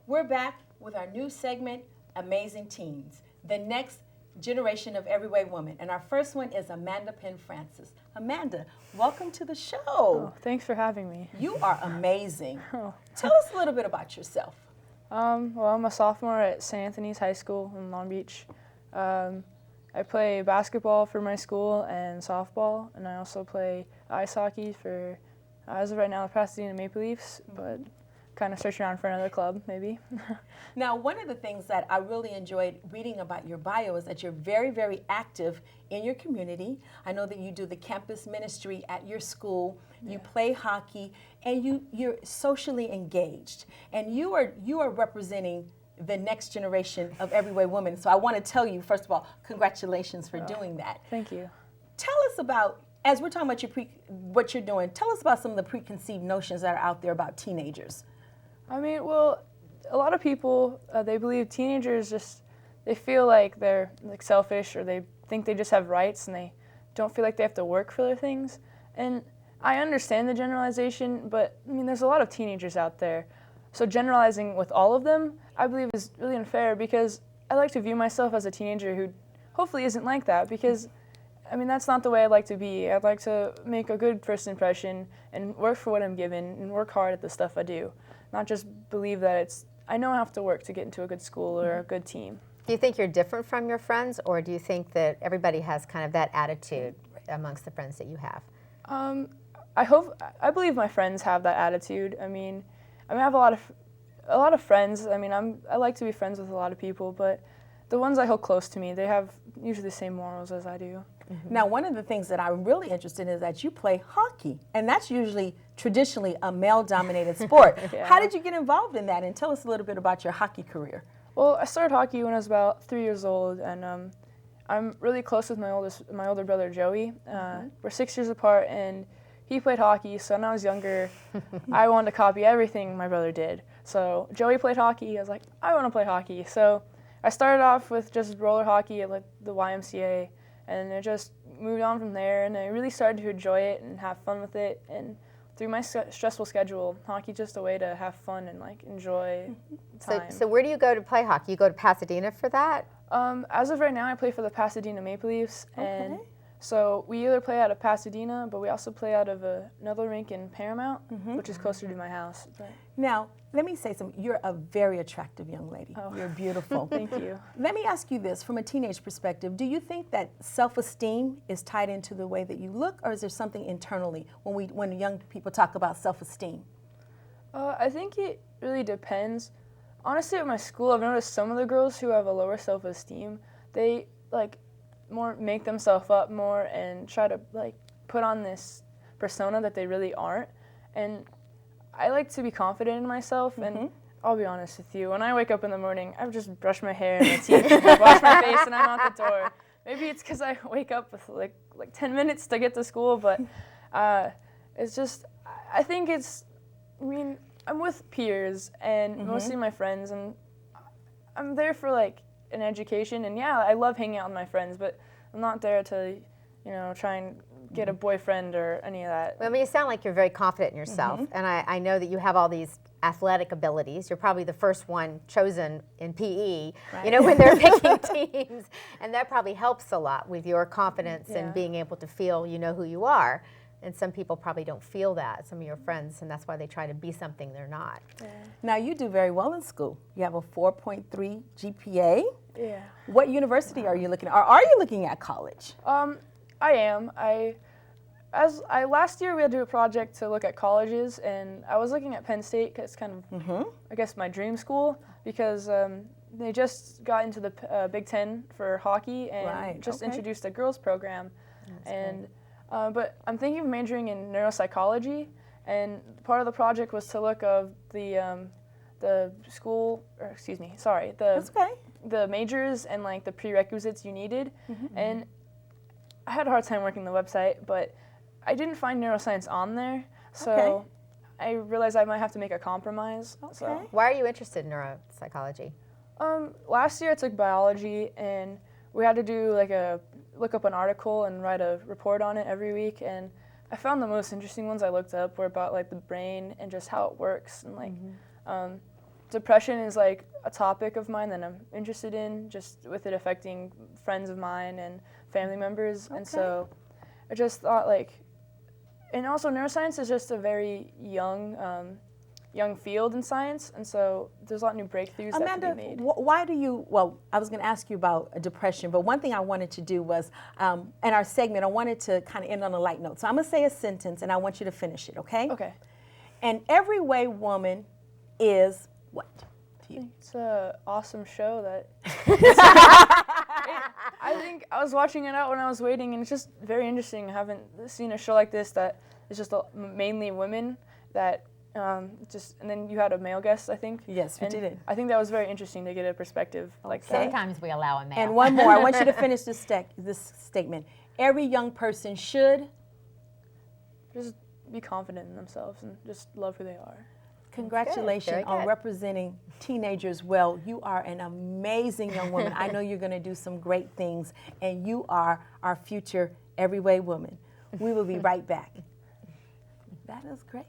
We're back with our new segment, Amazing Teens, the next generation of everyday women. And our first one is Amanda Penn Francis. Amanda, welcome to the show. Oh, thanks for having me. You are amazing. Oh. Tell us a little bit about yourself. Well, I'm a sophomore at St. Anthony's High School in Long Beach. I play basketball for my school and softball, and I also play ice hockey for, as of right now, the Pasadena Maple Leafs, but kind of searching around for another club, maybe. Now, one of the things that I really enjoyed reading about your bio is that you're very, very active in your community. I know that you do the campus ministry at your school, you play hockey, and you're socially engaged. And you are representing the next generation of everyday women. So I want to tell you, first of all, congratulations for doing that. Thank you. Tell us about, as we're talking about what you're doing, tell us about some of the preconceived notions that are out there about teenagers. I mean, well, a lot of people, they believe teenagers they feel like they're like selfish, or they think they just have rights and they don't feel like they have to work for their things. And I understand the generalization, but I mean, there's a lot of teenagers out there. So generalizing with all of them, I believe is really unfair, because I like to view myself as a teenager who hopefully isn't like that, because I mean, that's not the way I'd like to be. I'd like to make a good first impression and work for what I'm given and work hard at the stuff I do. Not just believe that I know I have to work to get into a good school or a good team. Do you think you're different from your friends, or do you think that everybody has kind of that attitude amongst the friends that you have? I believe my friends have that attitude. I mean, I have a lot of friends. I mean, I like to be friends with a lot of people, but the ones I hold close to me, they have usually the same morals as I do. Mm-hmm. Now, one of the things that I'm really interested in is that you play hockey, and that's usually traditionally a male-dominated sport. Yeah. How did you get involved in that? And tell us a little bit about your hockey career. Well, I started hockey when I was about 3 years old, and I'm really close with my older brother Joey. We're 6 years apart, and he played hockey. So when I was younger, I wanted to copy everything my brother did. So Joey played hockey. I was like, I want to play hockey. So I started off with just roller hockey at like the YMCA, and it just moved on from there, and I really started to enjoy it and have fun with it. And through my stressful schedule, hockey's just a way to have fun and like enjoy time. So where do you go to play hockey? You go to Pasadena for that? As of right now, I play for the Pasadena Maple Leafs, and so we either play out of Pasadena, but we also play out of another rink in Paramount, which is closer to my house. But now, let me say something. You're a very attractive young lady. Oh. You're beautiful. Thank you. Let me ask you this, from a teenage perspective, do you think that self-esteem is tied into the way that you look, or is there something internally when young people talk about self-esteem? I think it really depends. Honestly, at my school, I've noticed some of the girls who have a lower self-esteem, they more make themselves up more and try to put on this persona that they really aren't. And I like to be confident in myself, and I'll be honest with you, when I wake up in the morning, I just brush my hair and my teeth and wash my face and I'm out the door. Maybe it's because I wake up with like 10 minutes to get to school, but it's just, I think I'm with peers and mostly my friends, and I'm there for an education, and yeah, I love hanging out with my friends, but I'm not there to, try and get a boyfriend or any of that. Well, I mean, you sound like you're very confident in yourself, and I know that you have all these athletic abilities. You're probably the first one chosen in PE, when they're picking teams, and that probably helps a lot with your confidence and being able to feel you know who you are. And some people probably don't feel that, some of your friends, and that's why they try to be something they're not. Yeah. Now, you do very well in school. You have a 4.3 GPA. Yeah. What university are you looking at? Or are you looking at college? I am. Last year we had to do a project to look at colleges, and I was looking at Penn State because it's kind of, I guess, my dream school, because they just got into the Big Ten for hockey and introduced a girls program. That's and great. But I'm thinking of majoring in neuropsychology, and part of the project was to look of the majors and the prerequisites you needed. And I had a hard time working the website, but I didn't find neuroscience on there, so I realized I might have to make a compromise. Okay. So. Why are you interested in neuropsychology? Last year I took biology, and we had to do look up an article and write a report on it every week, and I found the most interesting ones I looked up were about the brain and just how it works, and depression is like a topic of mine that I'm interested in, just with it affecting friends of mine and family members. And so I just thought and also neuroscience is just a very young field in science, and so there's a lot of new breakthroughs that can be made. Why do you, well, I was going to ask you about depression, but one thing I wanted to do was, in our segment, I wanted to kind of end on a light note. So I'm going to say a sentence, and I want you to finish it, okay? Okay. An everyday woman is what to you? It's an awesome show that I think I was watching it out when I was waiting, and it's just very interesting. I haven't seen a show like this that is just mainly women that and then you had a male guest, I think. Yes, we did. I think that was very interesting to get a perspective like that. Sometimes we allow a male. And one more, I want you to finish this statement. Every young person should just be confident in themselves and just love who they are. Congratulations on representing teenagers well. You are an amazing young woman. I know you're going to do some great things, and you are our future everyday woman. We will be right back. That is great.